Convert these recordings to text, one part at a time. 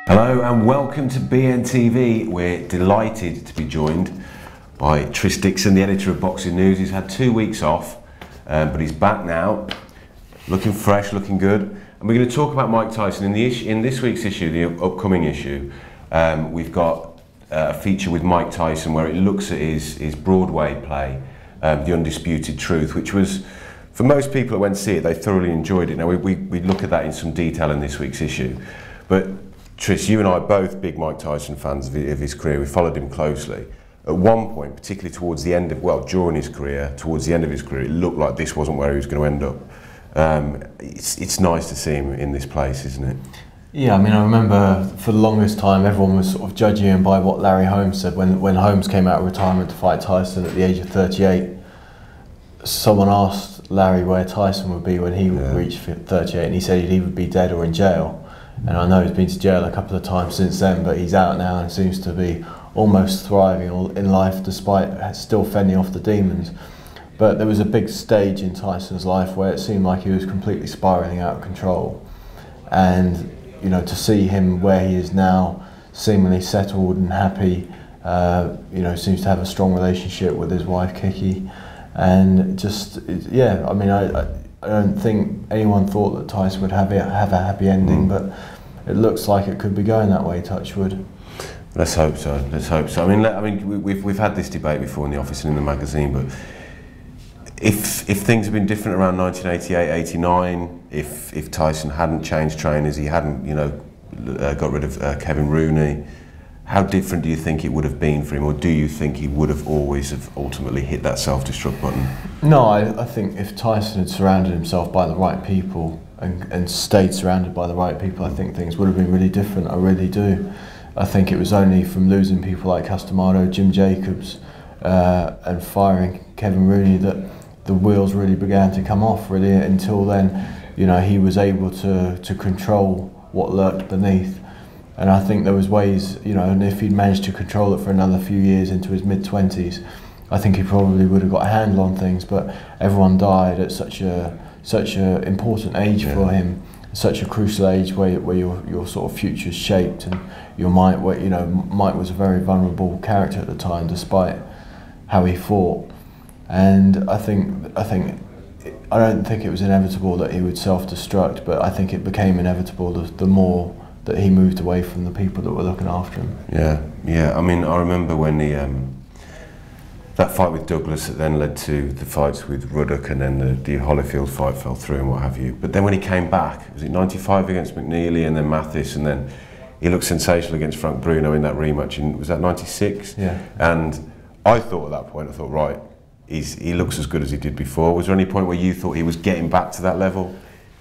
Hello and welcome to BNTV. We're delighted to be joined by Tris Dixon, the editor of Boxing News. He's had 2 weeks off, but he's back now, looking fresh, looking good. And we're going to talk about Mike Tyson. In this week's issue, the upcoming issue, we've got a feature with Mike Tyson where it looks at his Broadway play, The Undisputed Truth, which was, for most people that went to see it, they thoroughly enjoyed it. Now, we look at that in some detail in this week's issue. But Tris, you and I are both big Mike Tyson fans of his career. We followed him closely. At one point, particularly towards the end of, well, during his career, towards the end of his career, it looked like this wasn't where he was going to end up. It's nice to see him in this place, isn't it? Yeah, I mean, I remember for the longest time everyone was sort of judging him by what Larry Holmes said when Holmes came out of retirement to fight Tyson at the age of 38. Someone asked Larry where Tyson would be when he reached 38, and he said he'd either be dead or in jail. And I know he's been to jail a couple of times since then, but he's out now and seems to be almost thriving in life despite still fending off the demons. But there was a big stage in Tyson's life where it seemed like he was completely spiralling out of control. And you know, to see him where he is now, seemingly settled and happy, you know, seems to have a strong relationship with his wife Kiki, and just, yeah, I mean, I don't think anyone thought that Tyson would have a happy ending, but it looks like it could be going that way, touch wood. Let's hope so. Let's hope so. I mean, we've had this debate before in the office and in the magazine, but if things had been different around 1988, 89, if Tyson hadn't changed trainers, he hadn't, you know, got rid of Kevin Rooney, how different do you think it would have been for him, or do you think he would have always have ultimately hit that self-destruct button? No, I think if Tyson had surrounded himself by the right people and stayed surrounded by the right people, I think things would have been really different. I really do. I think it was only from losing people like Castamano, Jim Jacobs, and firing Kevin Rooney that the wheels really began to come off. Really, until then, you know, he was able to control what lurked beneath. And I think there was ways, you know, and if he'd managed to control it for another few years into his mid-20s, I think he probably would have got a handle on things. But everyone died at such a important age for him, such a crucial age where your sort of future's shaped, and your Mike, you know, Mike was a very vulnerable character at the time, despite how he fought. And I don't think it was inevitable that he would self-destruct, but I think it became inevitable the more that he moved away from the people that were looking after him. Yeah. I mean, I remember when that fight with Douglas that then led to the fights with Ruddock, and then the Holyfield fight fell through and what have you. But then when he came back, was it 95 against McNeely and then Mathis, and then he looked sensational against Frank Bruno in that rematch, and was that 96? Yeah. And I thought at that point, right, he looks as good as he did before. Was there any point where you thought he was getting back to that level?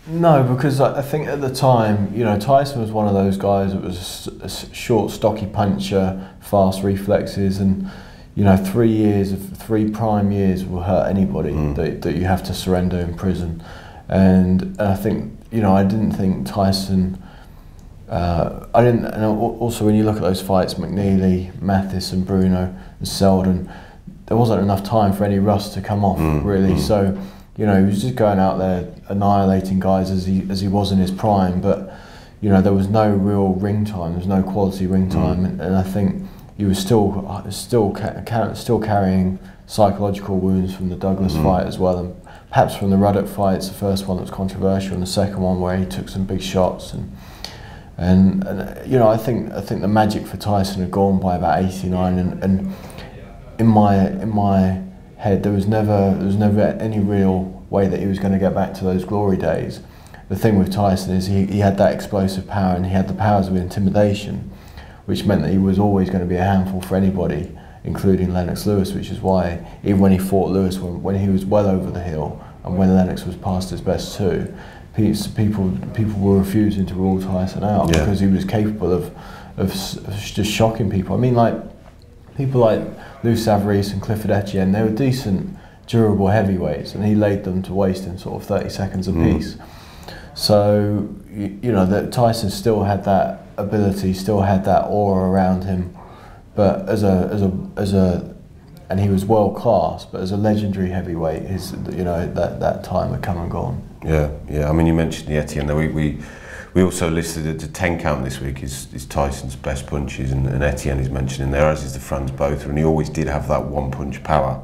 No, because I think at the time, you know, Tyson was one of those guys that was a short, stocky puncher, fast reflexes, and you know, 3 prime years will hurt anybody that you have to surrender in prison. And I think, you know, I didn't think Tyson. And also when you look at those fights, McNeely, Mathis, and Bruno and Selden, there wasn't enough time for any rust to come off, really. So, you know, he was just going out there annihilating guys as he was in his prime, but you know, there was no real ring time, there was no quality ring time, and I think he was still carrying psychological wounds from the Douglas fight as well, and perhaps from the Ruddock fights, the first one that was controversial, and the second one where he took some big shots, and you know, I think the magic for Tyson had gone by about 89, and in my head, there was never any real way that he was going to get back to those glory days. The thing with Tyson is he had that explosive power, and he had the powers of intimidation, which meant that he was always going to be a handful for anybody, including Lennox Lewis, which is why even when he fought Lewis, when he was well over the hill, and when Lennox was past his best too, people were refusing to rule Tyson out because he was capable of just shocking people. I mean, like people like Lou Savarese and Clifford Etienne, they were decent, durable heavyweights, and he laid them to waste in sort of 30 seconds apiece. So you know that Tyson still had that ability, still had that aura around him, but and he was world class. But as a legendary heavyweight, that time had come and gone. Yeah. I mean, you mentioned the Etienne. We We also listed the 10 count this week is Tyson's best punches, and Etienne is mentioned in there, as is the Franz Botha, and he always did have that one punch power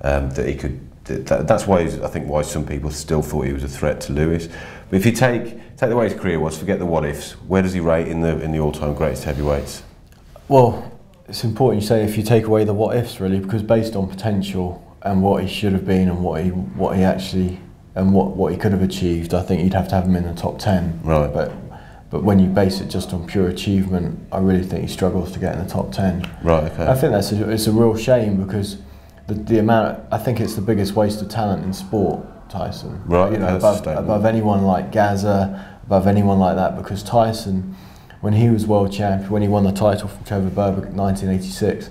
that he could. That's why I think why some people still thought he was a threat to Lewis. But if you take the way his career was, forget the what ifs. Where does he rate in the all-time greatest heavyweights? Well, it's important you say if you take away the what ifs, really, because based on potential and what he should have been and what he actually and what he could have achieved, I think you'd have to have him in the top 10. Right. But when you base it just on pure achievement, I really think he struggles to get in the top 10. Right. Okay. I think it's a real shame because the amount, I think it's the biggest waste of talent in sport, Tyson. Right. You know, above anyone like Gaza, above anyone like that, because Tyson, when he was world champion, when he won the title from Trevor Berbick in 1986,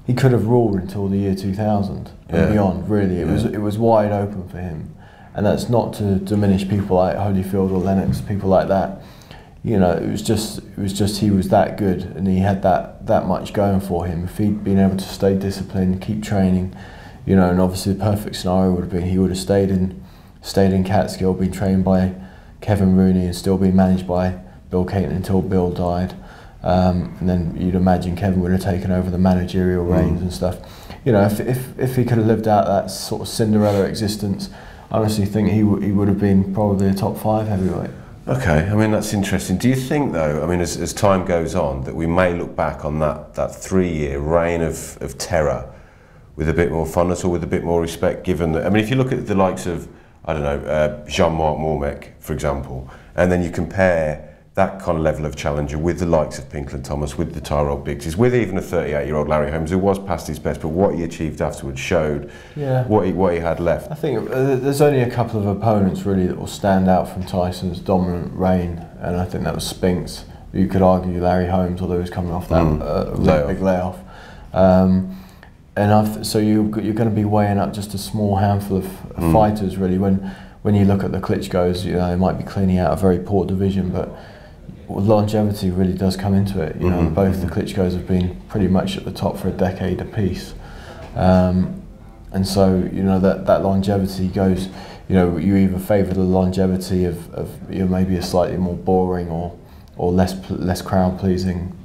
he could have ruled until the year 2000 and beyond. Really, it was wide open for him, and that's not to diminish people like Holyfield or Lennox, people like that. You know, it was just he was that good, and he had that much going for him. If he'd been able to stay disciplined, keep training, you know, and obviously the perfect scenario would have been he would have stayed in Catskill, been trained by Kevin Rooney, and still been managed by Bill Caton until Bill died. And then you'd imagine Kevin would have taken over the managerial reins and stuff. You know, if he could have lived out that sort of Cinderella existence, I honestly think he would have been probably a top 5 heavyweight. Okay, I mean that's interesting. Do you think though, I mean as time goes on, that we may look back on that 3-year reign of terror with a bit more fondness or with a bit more respect, given that, I mean if you look at the likes of, I don't know, Jean-Marc Mormec, for example, and then you compare that kind of level of challenger with the likes of Pinkland Thomas, with the Tyrell Biggses, with even a 38-year-old Larry Holmes who was past his best, but what he achieved afterwards showed what he had left. I think there's only a couple of opponents really that will stand out from Tyson's dominant reign, and I think that was Spinks. You could argue Larry Holmes, although he was coming off that really big layoff. So you're going to be weighing up just a small handful of fighters really. When you look at the Klitschko's, you know, they might be cleaning out a very poor division, but longevity really does come into it. You know, both the Klitschko's have been pretty much at the top for a decade apiece, and so you know that longevity goes. You know, you either favour the longevity of you know, maybe a slightly more boring or less crowd pleasing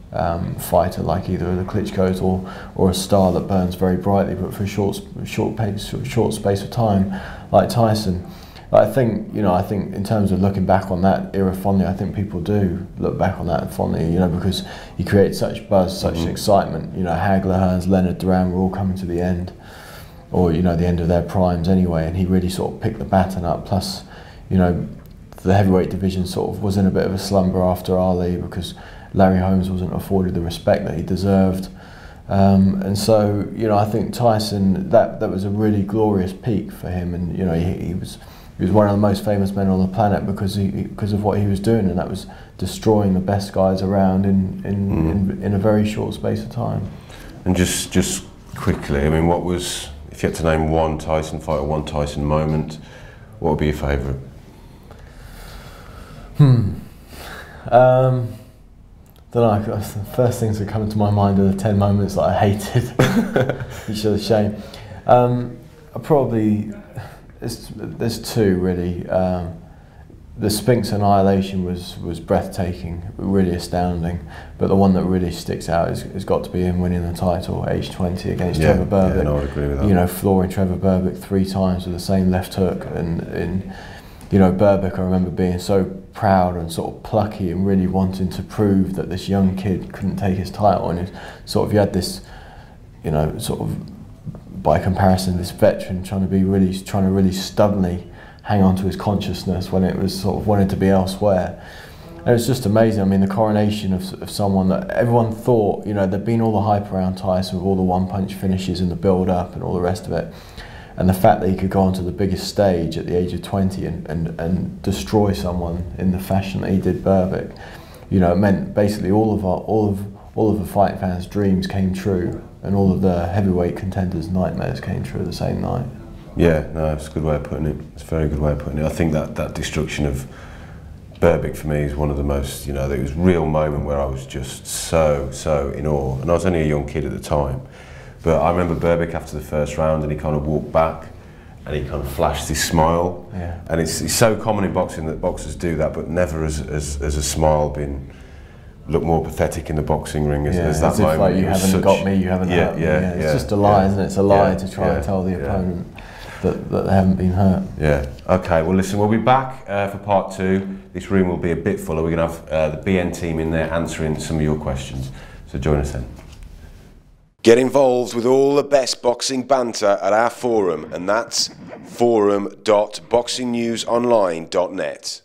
fighter like either of the Klitschko's or a star that burns very brightly but for a short space of time like Tyson. I think in terms of looking back on that era fondly, I think people do look back on that fondly, you know, because he created such buzz, such excitement. You know, Hagler, Hearns, Leonard, Duran were all coming to the end, or you know, the end of their primes anyway, and he really sort of picked the baton up. Plus, you know, the heavyweight division sort of was in a bit of a slumber after Ali because Larry Holmes wasn't afforded the respect that he deserved. And so, you know, I think Tyson, that was a really glorious peak for him, and you know, he was one of the most famous men on the planet because of what he was doing, and that was destroying the best guys around in a very short space of time. And just quickly, I mean, what was, if you had to name one Tyson fight or one Tyson moment, what would be your favourite? Don't know. The first things that come to my mind are the 10 moments that I hated, which is a shame. There's two really. The Spinks Annihilation was breathtaking, really astounding. But the one that really sticks out has got to be him winning the title at age 20 against Trevor Berbick. Yeah, no, I agree with that. You know, flooring Trevor Berbick 3 times with the same left hook, and you know, Berbick, I remember being so proud and sort of plucky and really wanting to prove that this young kid couldn't take his title, and you had this, you know, sort of by comparison, this veteran trying to really stubbornly hang on to his consciousness when it was sort of wanted to be elsewhere. And it's just amazing. I mean, the coronation of someone that everyone thought, you know, there'd been all the hype around Tyson with all the one-punch finishes and the build-up and all the rest of it. And the fact that he could go onto the biggest stage at the age of 20 and destroy someone in the fashion that he did Berbick, you know, it meant basically all of the fight fans' dreams came true, and all of the heavyweight contenders' nightmares came true the same night. Yeah, no, it's a good way of putting it. It's a very good way of putting it. I think that destruction of Berbick for me is one of the most, you know, there was a real moment where I was just so in awe, and I was only a young kid at the time. But I remember Berbick after the first round, and he kind of walked back, and he kind of flashed his smile. Yeah. And it's so common in boxing that boxers do that, but never as a smile been look more pathetic in the boxing ring as that as if moment. like you haven't got me, you haven't hurt me. It's just a lie, isn't it? It's a lie to try and tell the opponent that they haven't been hurt. Yeah. Okay. Well, listen, we'll be back for part 2. This room will be a bit fuller. We're going to have the BN team in there answering some of your questions. So join us then. Get involved with all the best boxing banter at our forum, and that's forum.boxingnewsonline.net.